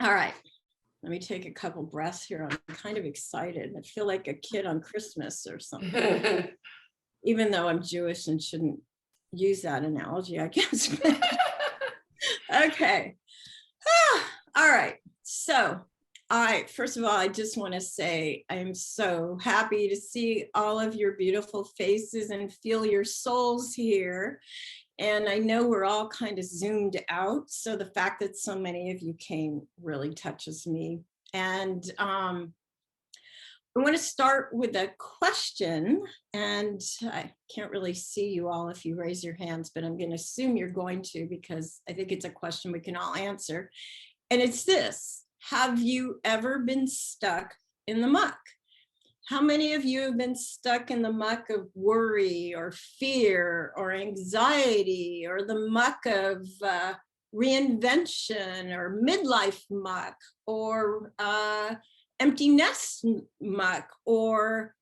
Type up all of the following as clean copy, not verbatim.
All right, let me take a couple breaths here. I'm kind of excited. I feel like a kid on Christmas or something, even though I'm Jewish and shouldn't use that analogy, I guess. Okay. All right. So first of all, I just want to say I'm so happy to see all of your beautiful faces and feel your souls here. And I know we're all kind of zoomed out. So the fact that so many of you came really touches me. And I want to start with a question. And I can't really see you all if you raise your hands, but I'm going to assume you're going to, because I think it's a question we can all answer. And it's this: have you ever been stuck in the muck? How many of you have been stuck in the muck of worry or fear or anxiety, or the muck of reinvention or midlife muck, or empty nest muck, or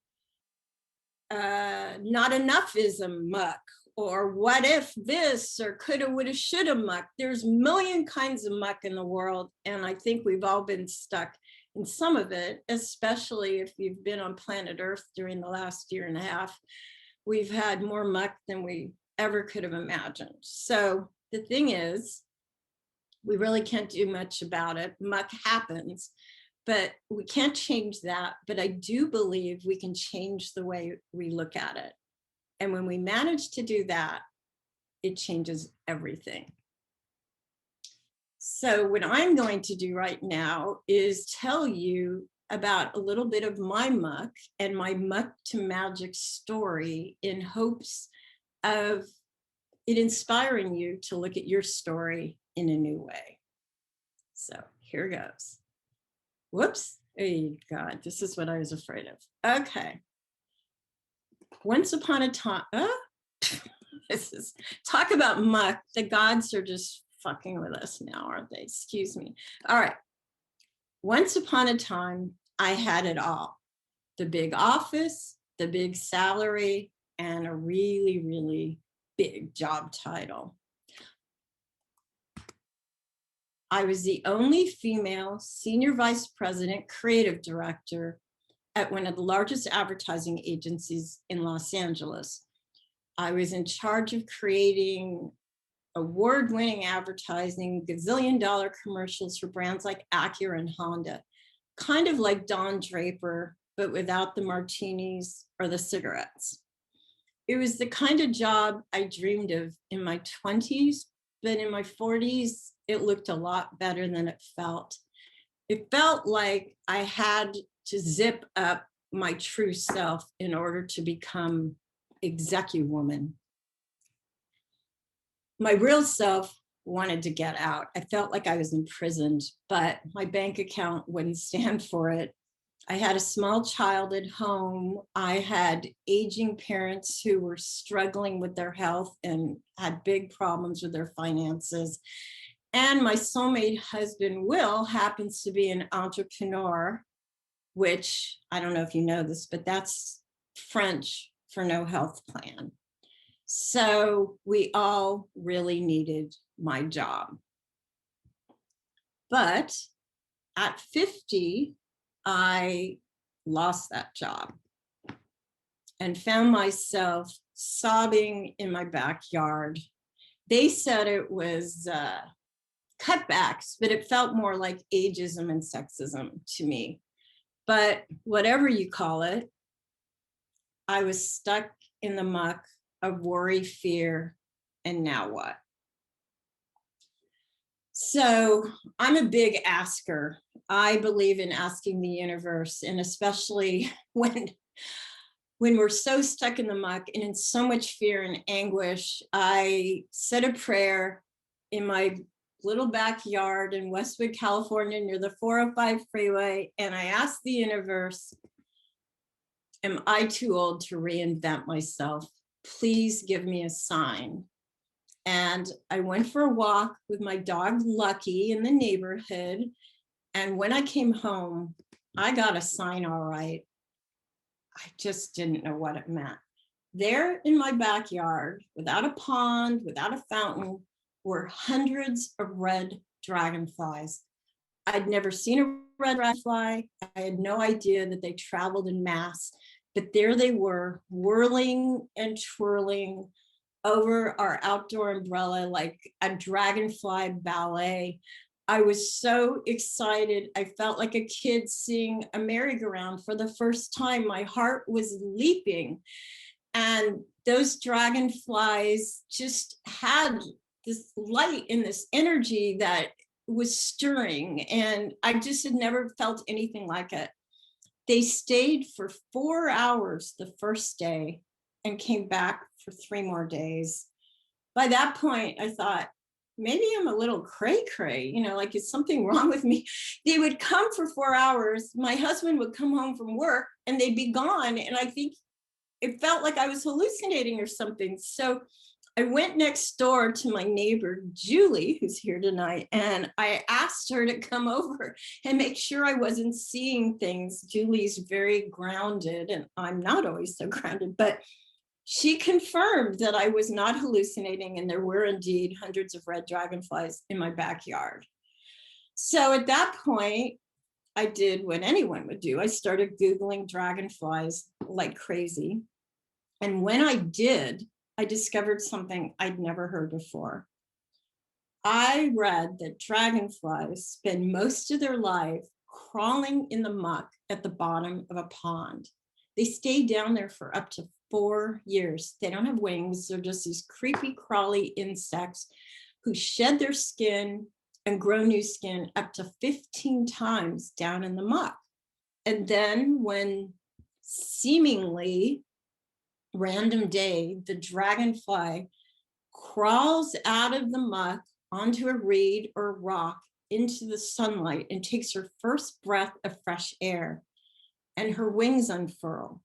not enoughism muck, or what if this, or coulda, woulda, shoulda muck? There's a million kinds of muck in the world, and I think we've all been stuck in some of it, especially if you've been on planet Earth during the last year and a half. We've had more muck than we ever could have imagined. So the thing is, we really can't do much about it. Muck happens, but we can't change that. But I do believe we can change the way we look at it. And when we manage to do that, it changes everything. So what I'm going to do right now is tell you about a little bit of my muck and my muck to magic story, in hopes of it inspiring you to look at your story in a new way. So here goes. Whoops. Oh God, this is what I was afraid of. Okay. Once upon a time, this is, talk about muck. The gods are just fucking with us now, aren't they? Excuse me. All right. Once upon a time, I had it all: the big office, the big salary, and a really, really big job title. I was the only female senior vice president, creative director at one of the largest advertising agencies in Los Angeles. I was in charge of creating award-winning advertising, gazillion-dollar commercials for brands like Acura and Honda, kind of like Don Draper, but without the martinis or the cigarettes. It was the kind of job I dreamed of in my 20s, but in my 40s, it looked a lot better than it felt. It felt like I had to zip up my true self in order to become executive woman. My real self wanted to get out. I felt like I was imprisoned, but my bank account wouldn't stand for it. I had a small child at home. I had aging parents who were struggling with their health and had big problems with their finances. And my soulmate husband, Will, happens to be an entrepreneur, which I don't know if you know this, but that's French for no health plan. So we all really needed my job. But at 50, I lost that job and found myself sobbing in my backyard. They said it was cutbacks, but it felt more like ageism and sexism to me. But whatever you call it, I was stuck in the muck of worry, fear, and now what? So I'm a big asker. I believe in asking the universe, and especially when we're so stuck in the muck and in so much fear and anguish. I said a prayer in my little backyard in Westwood, California, near the 405 freeway, and I asked the universe, am I too old to reinvent myself? Please give me a sign. And I went for a walk with my dog Lucky in the neighborhood. And when I came home, I got a sign, all right. I just didn't know what it meant. There in my backyard, without a pond, without a fountain, were hundreds of red dragonflies. I'd never seen a red dragonfly. I had no idea that they traveled in mass, but there they were, whirling and twirling over our outdoor umbrella like a dragonfly ballet. I was so excited. I felt like a kid seeing a merry-go-round for the first time. My heart was leaping. And those dragonflies just had this light and this energy that was stirring. And I just had never felt anything like it. They stayed for 4 hours the first day and came back for 3 more days. By that point, I thought, maybe I'm a little cray-cray, you know, like, is something wrong with me? They would come for 4 hours. My husband would come home from work and they'd be gone. And I think it felt like I was hallucinating or something. So I went next door to my neighbor, Julie, who's here tonight, and I asked her to come over and make sure I wasn't seeing things. Julie's very grounded, and I'm not always so grounded, but she confirmed that I was not hallucinating, and there were indeed hundreds of red dragonflies in my backyard. So at that point, I did what anyone would do. I started Googling dragonflies like crazy. And when I did, I discovered something I'd never heard before. I read that dragonflies spend most of their life crawling in the muck at the bottom of a pond. They stay down there for up to 4 years. They don't have wings. They're just these creepy, crawly insects who shed their skin and grow new skin up to 15 times down in the muck. And then when seemingly random day, the dragonfly crawls out of the muck onto a reed or rock into the sunlight and takes her first breath of fresh air, and her wings unfurl.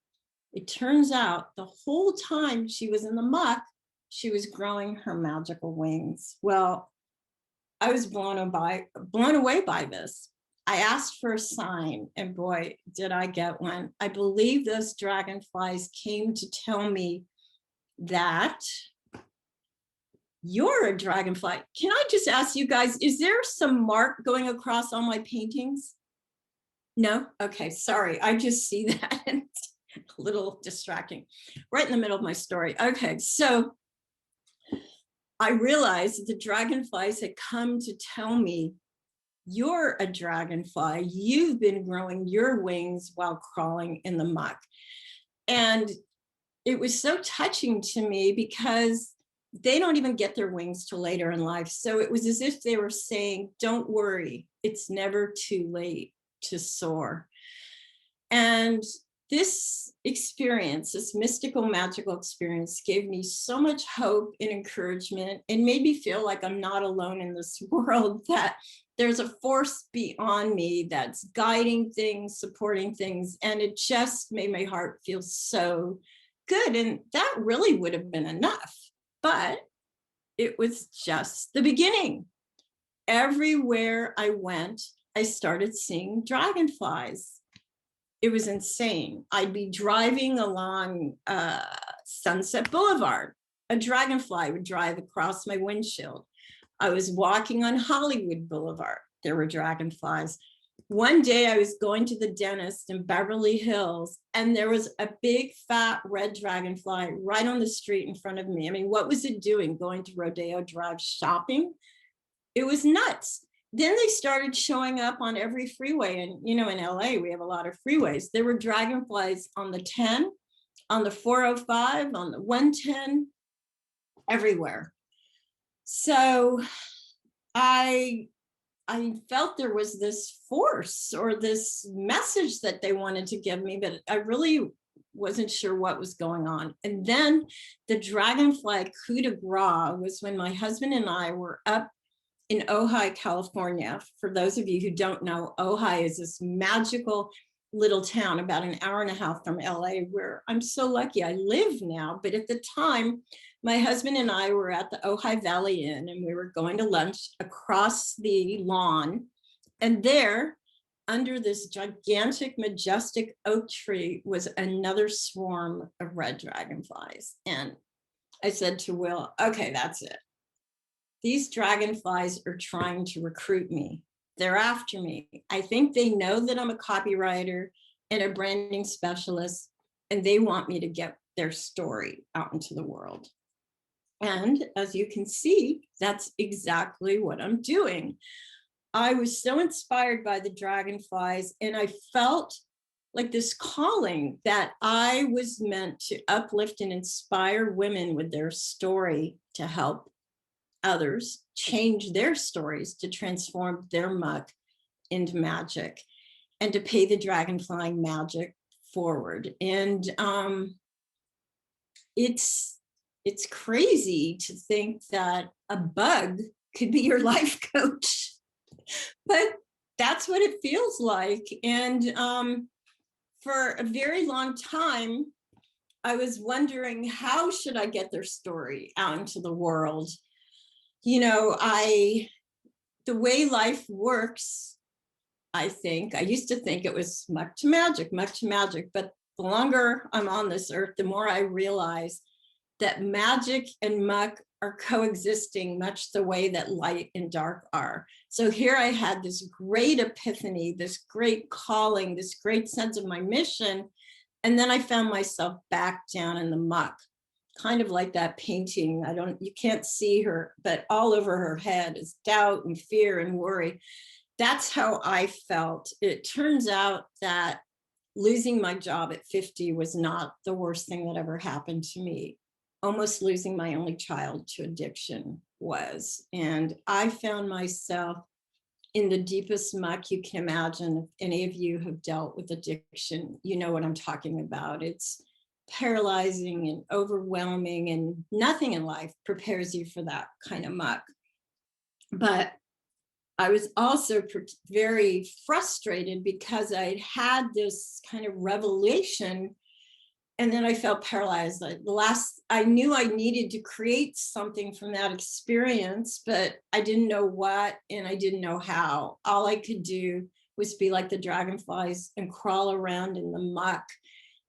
It turns out the whole time she was in the muck, she was growing her magical wings. Well, I was blown away by this. I asked for a sign, and boy, did I get one. I believe those dragonflies came to tell me that you're a dragonfly. Can I just ask you guys, is there some mark going across all my paintings? No? Okay, sorry. I just see that and it's a little distracting. Right in the middle of my story. Okay, so I realized that the dragonflies had come to tell me, you're a dragonfly. You've been growing your wings while crawling in the muck. And it was so touching to me because they don't even get their wings till later in life. So it was as if they were saying, don't worry, it's never too late to soar. And this experience, this mystical, magical experience, gave me so much hope and encouragement and made me feel like I'm not alone in this world, that there's a force beyond me that's guiding things, supporting things. And it just made my heart feel so good. And that really would have been enough, but it was just the beginning. Everywhere I went, I started seeing dragonflies. It was insane. I'd be driving along Sunset Boulevard. A dragonfly would drive across my windshield. I was walking on Hollywood Boulevard. There were dragonflies. One day I was going to the dentist in Beverly Hills, and there was a big fat red dragonfly right on the street in front of me. I mean, what was it doing? Going to Rodeo Drive shopping? It was nuts. Then they started showing up on every freeway. And, you know, in LA, we have a lot of freeways. There were dragonflies on the 10, on the 405, on the 110, everywhere. So I felt there was this force or this message that they wanted to give me, but I really wasn't sure what was going on. And then the dragonfly coup de grace was when my husband and I were up in Ojai, California. For those of you who don't know, Ojai is this magical little town about an hour and a half from LA, where I'm so lucky I live now. But at the time, my husband and I were at the Ojai Valley Inn, and we were going to lunch across the lawn. And there, under this gigantic, majestic oak tree, was another swarm of red dragonflies. And I said to Will, okay, that's it. These dragonflies are trying to recruit me. they're after me. I think they know that I'm a copywriter and a branding specialist, and they want me to get their story out into the world. And as you can see, that's exactly what I'm doing. I was so inspired by the dragonflies, and I felt like this calling that I was meant to uplift and inspire women with their story to help others change their stories, to transform their muck into magic, and to pay the dragonfly magic forward. And it's crazy to think that a bug could be your life coach, but that's what it feels like. And for a very long time, I was wondering, how should I get their story out into the world? You know, the way life works, I used to think it was muck to magic, but the longer I'm on this earth, the more I realize that magic and muck are coexisting much the way that light and dark are. So here I had this great epiphany, this great calling, this great sense of my mission. And then I found myself back down in the muck, kind of like that painting. You can't see her, but all over her head is doubt and fear and worry. That's how I felt. It turns out that losing my job at 50 was not the worst thing that ever happened to me. Almost losing my only child to addiction was. And I found myself in the deepest muck you can imagine. If any of you have dealt with addiction, you know what I'm talking about. It's paralyzing and overwhelming, and nothing in life prepares you for that kind of muck. But I was also very frustrated because I'd had this kind of revelation, and then I felt paralyzed. I knew I needed to create something from that experience, but I didn't know what, and I didn't know how. All I could do was be like the dragonflies and crawl around in the muck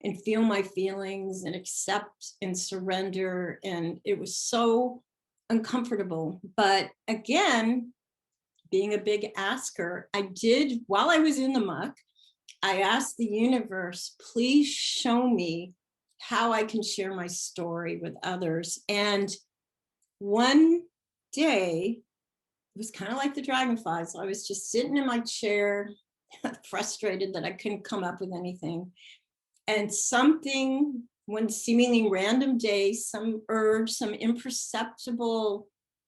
and feel my feelings and accept and surrender. And it was so uncomfortable. But again, being a big asker, while I was in the muck, I asked the universe, please show me how I can share my story with others. And one day, it was kind of like the dragonflies. I was just sitting in my chair, frustrated that I couldn't come up with anything. And something, one seemingly random day, some urge, some imperceptible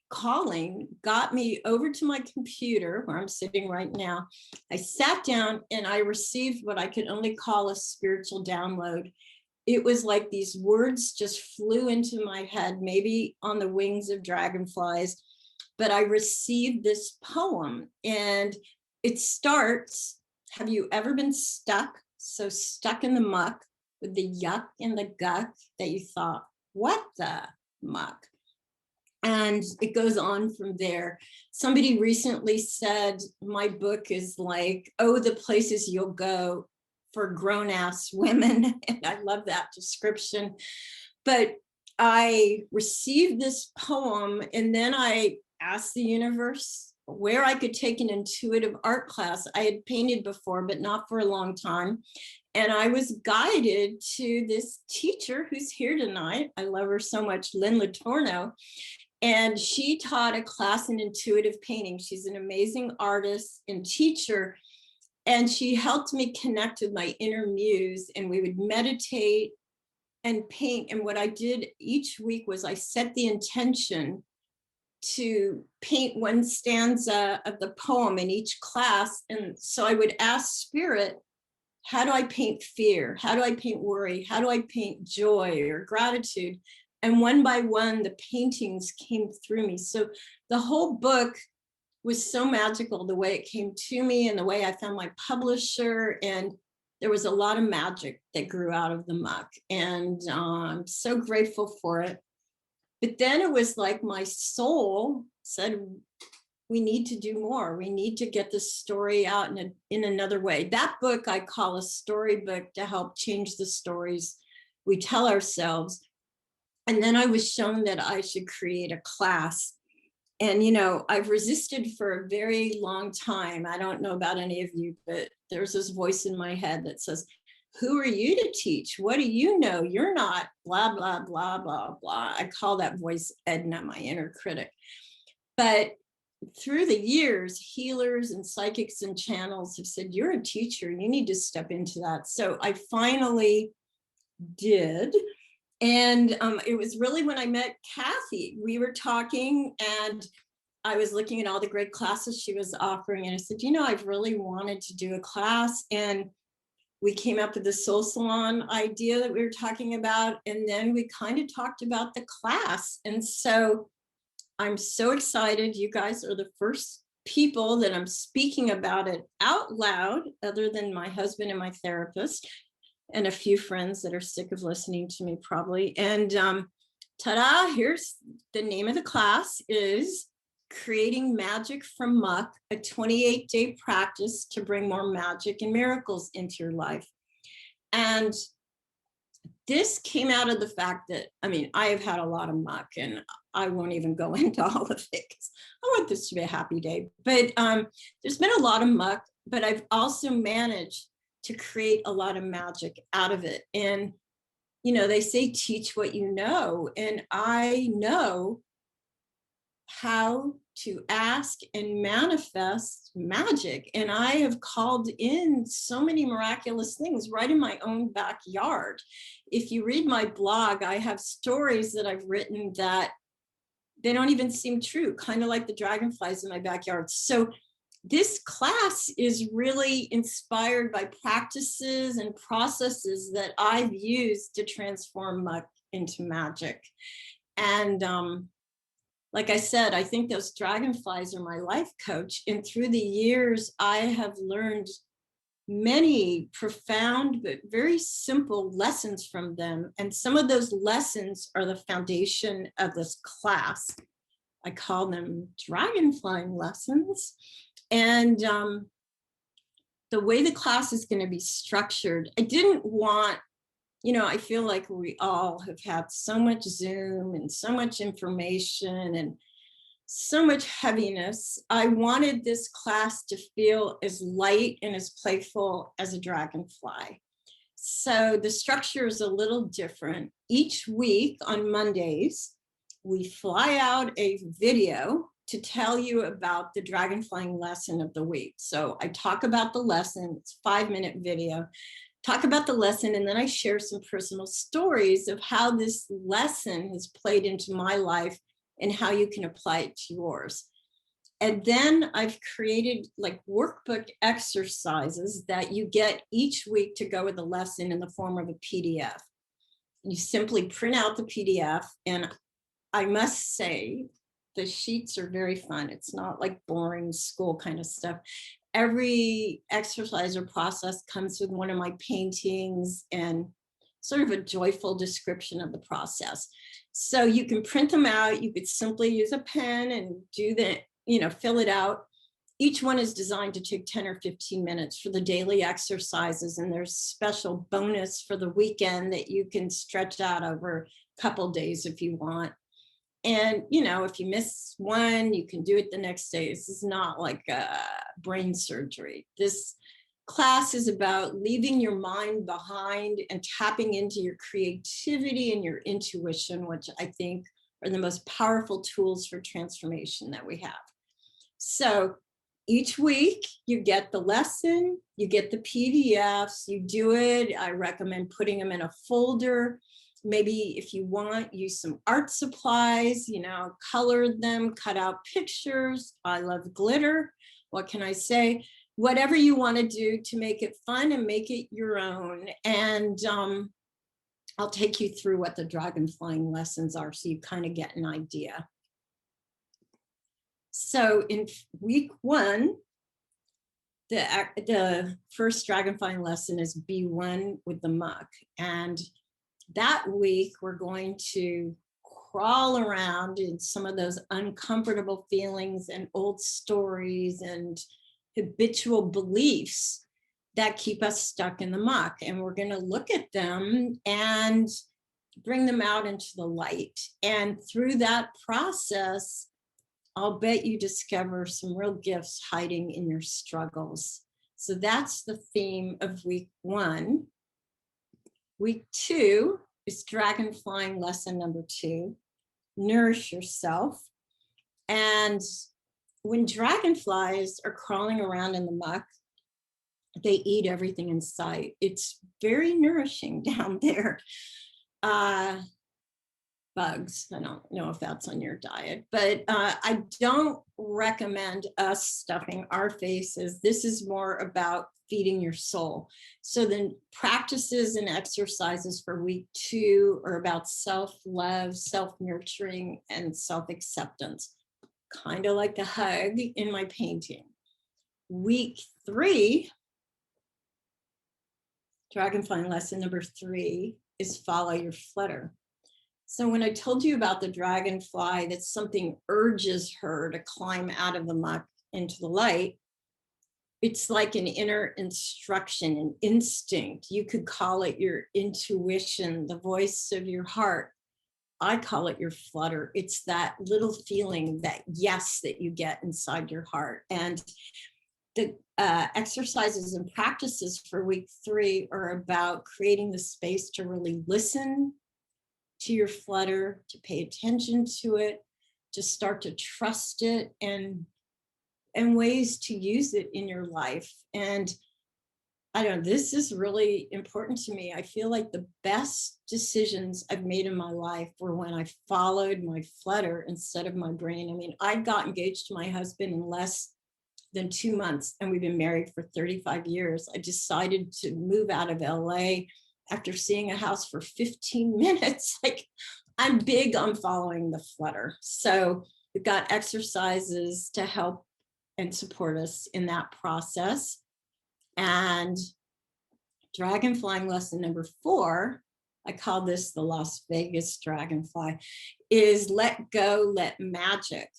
calling got me over to my computer where I'm sitting right now. I sat down and I received what I could only call a spiritual download. It was like these words just flew into my head, maybe on the wings of dragonflies, but I received this poem, and it starts, have you ever been stuck? So stuck in the muck with the yuck in the gut that you thought, what the muck? And it goes on from there. Somebody recently said my book is like, oh, the places you'll go for grown-ass women. And I love that description. But I received this poem, and then I asked the universe where I could take an intuitive art class. I had painted before, but not for a long time. And I was guided to this teacher who's here tonight. I love her so much, Lynn Latorno. And she taught a class in intuitive painting. She's an amazing artist and teacher. And she helped me connect with my inner muse, and we would meditate and paint. And what I did each week was I set the intention to paint one stanza of the poem in each class. And so I would ask Spirit, how do I paint fear? How do I paint worry? How do I paint joy or gratitude? And one by one, the paintings came through me. So the whole book was so magical, the way it came to me and the way I found my publisher. And there was a lot of magic that grew out of the muck. And I'm so grateful for it. But then it was like my soul said, we need to do more. We need to get this story out in another way. That book I call a storybook to help change the stories we tell ourselves. And then I was shown that I should create a class. And, you know, I've resisted for a very long time. I don't know about any of you, but there's this voice in my head that says, who are you to teach? What do you know? You're not blah, blah, blah, blah, blah. I call that voice Edna, my inner critic. But through the years, healers and psychics and channels have said, you're a teacher, you need to step into that. So I finally did. And it was really when I met Kathy. We were talking and I was looking at all the great classes she was offering. And I said, you know, I've really wanted to do a class. And we came up with the soul salon idea that we were talking about. And then we kind of talked about the class. And so I'm so excited. You guys are the first people that I'm speaking about it out loud, other than my husband and my therapist and a few friends that are sick of listening to me probably. And ta-da, here's the name of the class is Creating Magic from Muck, a 28-day practice to bring more magic and miracles into your life. And this came out of the fact that, I mean, I have had a lot of muck and I won't even go into all of it because I want this to be a happy day. But there's been a lot of muck, but I've also managed to create a lot of magic out of it. And, you know, they say, teach what you know. And I know how to ask and manifest magic. And I have called in so many miraculous things right in my own backyard. If you read my blog, I have stories that I've written that they don't even seem true, kind of like the dragonflies in my backyard. So this class is really inspired by practices and processes that I've used to transform muck into magic. And like I said, I think those dragonflies are my life coach. And through the years, I have learned many profound but very simple lessons from them. And some of those lessons are the foundation of this class. I call them dragonflying lessons. And the way the class is going to be structured, I didn't want, you know, I feel like we all have had so much Zoom and so much information and so much heaviness. I wanted this class to feel as light and as playful as a dragonfly. So the structure is a little different. Each week on Mondays, we fly out a video to tell you about the dragonflying lesson of the week. So I talk about the lesson, it's a 5-minute video, talk about the lesson, and then I share some personal stories of how this lesson has played into my life and how you can apply it to yours. And then I've created like workbook exercises that you get each week to go with the lesson in the form of a PDF. You simply print out the PDF, and I must say, the sheets are very fun. It's not like boring school kind of stuff. Every exercise or process comes with one of my paintings and sort of a joyful description of the process. So you can print them out. You could simply use a pen and do the, you know, fill it out. Each one is designed to take 10 or 15 minutes for the daily exercises. And there's special bonus for the weekend that you can stretch out over a couple days if you want. And, you know, if you miss one, you can do it the next day. This is not like brain surgery. This class is about leaving your mind behind and tapping into your creativity and your intuition, which I think are the most powerful tools for transformation that we have. So each week you get the lesson, you get the PDFs, you do it. I recommend putting them in a folder. Maybe if you want, use some art supplies, you know, color them, cut out pictures. I love glitter. What can I say? Whatever you want to do to make it fun and make it your own. And I'll take you through what the dragonflying lessons are so you kind of get an idea. So in week 1, the first dragonflying lesson is Be One with the Muck. And that week, we're going to crawl around in some of those uncomfortable feelings and old stories and habitual beliefs that keep us stuck in the muck. And we're going to look at them and bring them out into the light. And through that process, I'll bet you discover some real gifts hiding in your struggles. So that's the theme of week 1. Week 2 is dragon flying lesson number 2, nourish yourself. And when dragonflies are crawling around in the muck, they eat everything in sight. It's very nourishing down there. Bugs, I don't know if that's on your diet, but I don't recommend us stuffing our faces. This is more about feeding your soul. So then practices and exercises for week 2 are about self-love, self-nurturing, and self-acceptance, kind of like the hug in my painting. Week 3, dragonfly lesson number 3 is follow your flutter. So when I told you about the dragonfly, that something urges her to climb out of the muck into the light, it's like an inner instruction, an instinct. You could call it your intuition, the voice of your heart. I call it your flutter. It's that little feeling, that yes that you get inside your heart. And the exercises and practices for week 3 are about creating the space to really listen to your flutter, to pay attention to it, to start to trust it, and ways to use it in your life. And I don't know, this is really important to me. I feel like the best decisions I've made in my life were when I followed my flutter instead of my brain. I mean, I got engaged to my husband in less than 2 months, and we've been married for 35 years. I decided to move out of LA after seeing a house for 15 minutes. Like, I'm big on following the flutter. So we've got exercises to help and support us in that process. And dragon flying lesson number 4, I call this the Las Vegas dragonfly, is let go, let magic.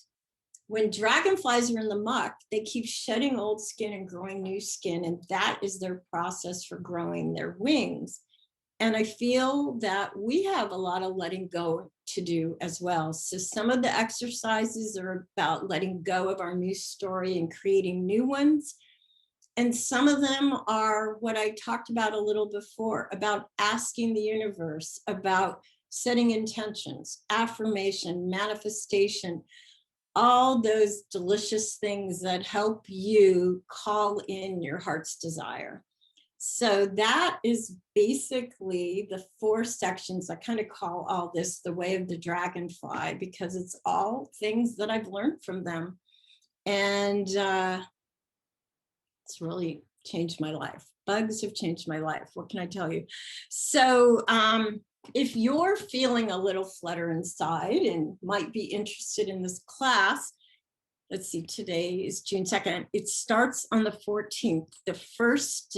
When dragonflies are in the muck, they keep shedding old skin and growing new skin, and that is their process for growing their wings. And I feel that we have a lot of letting go to do as well. So some of the exercises are about letting go of our new story and creating new ones. And some of them are what I talked about a little before, about asking the universe, about setting intentions, affirmation, manifestation, all those delicious things that help you call in your heart's desire. So that is basically the 4 sections. I kind of call all this the way of the dragonfly, because it's all things that I've learned from them. And it's really changed my life. Bugs have changed my life. What can I tell you? So if you're feeling a little flutter inside and might be interested in this class, let's see, today is June 2nd. It starts on the 14th. The first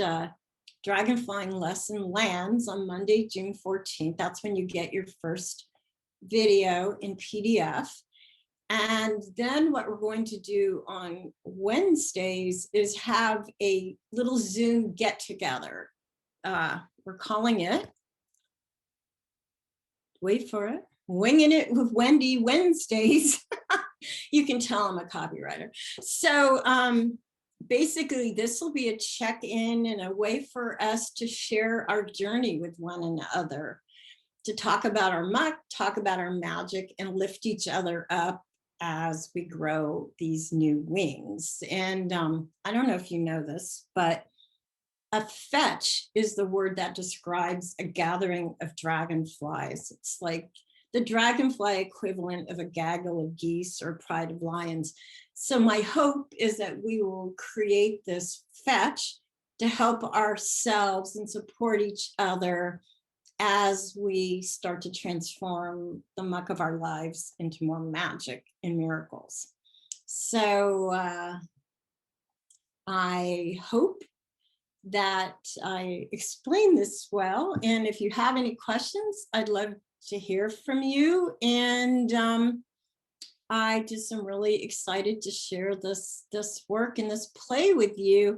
dragon flying lesson lands on Monday, June 14th. That's when you get your first video in PDF. And then what we're going to do on Wednesdays is have a little Zoom get together. We're calling it, wait for it, Winging It with Wendi Wednesdays. You can tell I'm a copywriter. So basically, this will be a check-in and a way for us to share our journey with one another, to talk about our muck, talk about our magic, and lift each other up as we grow these new wings. And I don't know if you know this, but a fetch is the word that describes a gathering of dragonflies. It's like the dragonfly equivalent of a gaggle of geese or pride of lions. So my hope is that we will create this fetch to help ourselves and support each other as we start to transform the muck of our lives into more magic and miracles. So I hope that I explained this well. And if you have any questions, I'd love to hear from you. And I just am really excited to share this work and this play with you.